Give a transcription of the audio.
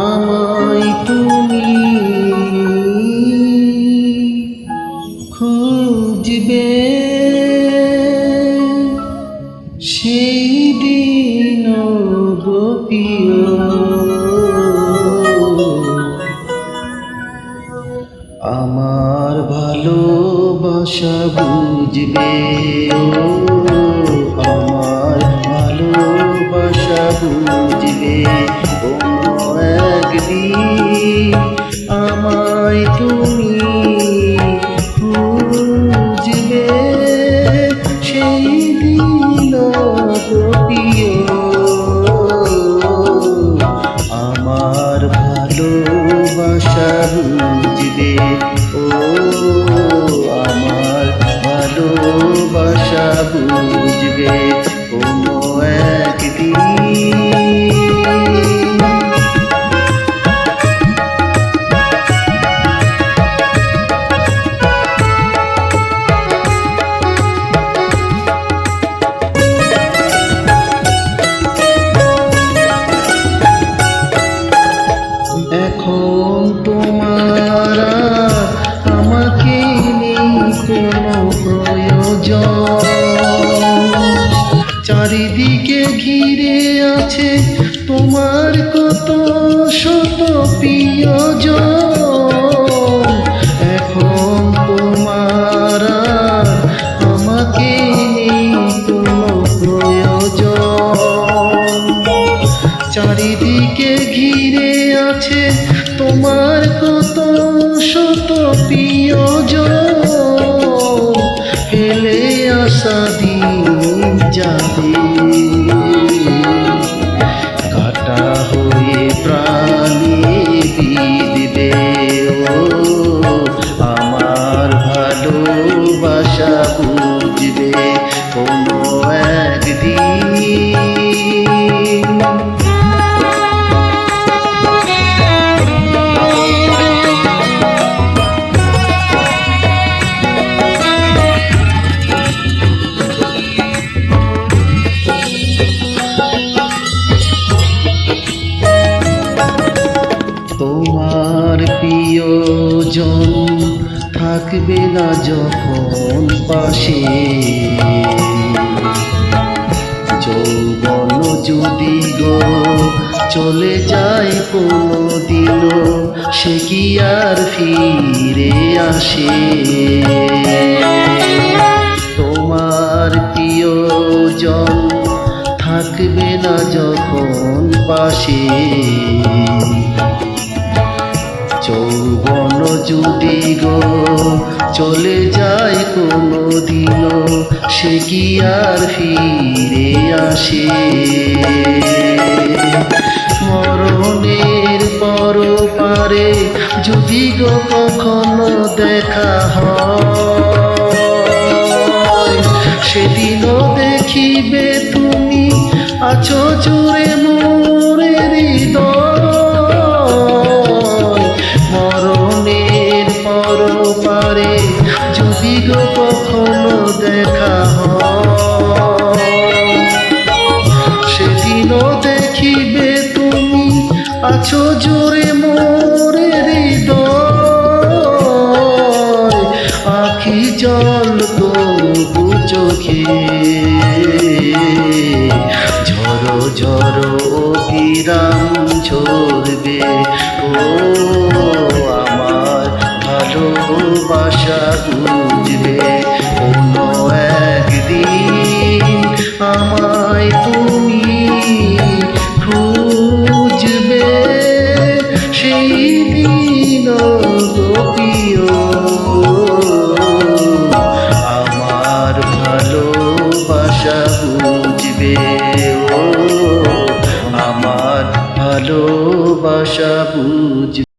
আমায় তুমি খুঁজবে সেই দিন গো প্রিয় আমার ভালোবাসা বুঝবে আমার ভালোবাসা বুঝবে কোনো একদিন আমায় তুমি খুঁজবে সেই দিন প্রিয় আমার ভালোবাসা বুঝবে আমার ভালোবাসা বুঝবে কোনো একদিন এখন তোমার আমাকে নেই কোনো প্রয়োজন চারিদিকে ঘিরে আছে তোমার কত শত প্রিয়জন এখন তোমার আমাকে নেই কোনো প্রয়োজন চারিদিকে ঘিরে আছে তোমার কত শত প্রিয়জন ফেলে আসা দিন যাবে কাটা হয়ে প্রাণে বিঁধবে আমার ভালোবাসা বুঝবে কোনো একদিন তোমার প্রিয়জন থাকবে না যখন পাশে যৌবন যদি গো চলে যায় কোনো দিন সে কি আর ফিরে আসে তোমার প্রিয়জন থাকবে না যখন পাশে যৌবন যদি গো চলে যায় কোনো দিন সে কি আর ফিরে আসে মরণের পর পারে যদি গো কখনো দেখা হয় সেদিনও দেখিবে তুমি আছো জুড়ে মোরে হৃদয় মরণের পর পারে যদি গো কখনো দেখা হয় সেদিনও দেখিবে তুমি আছো জোরে মোরে হৃদয় আখি জল তবু চোখে ঝড়ো ঝড়ো বিরাম ঝরবে আমার ভালোবাসা বুঝবে কোনো একদিন আমায় তুমি খুঁজবে সেই দিন প্রিয় আমার ভালোবাসা বুঝবে আমার ভালোবাসা বুঝবে।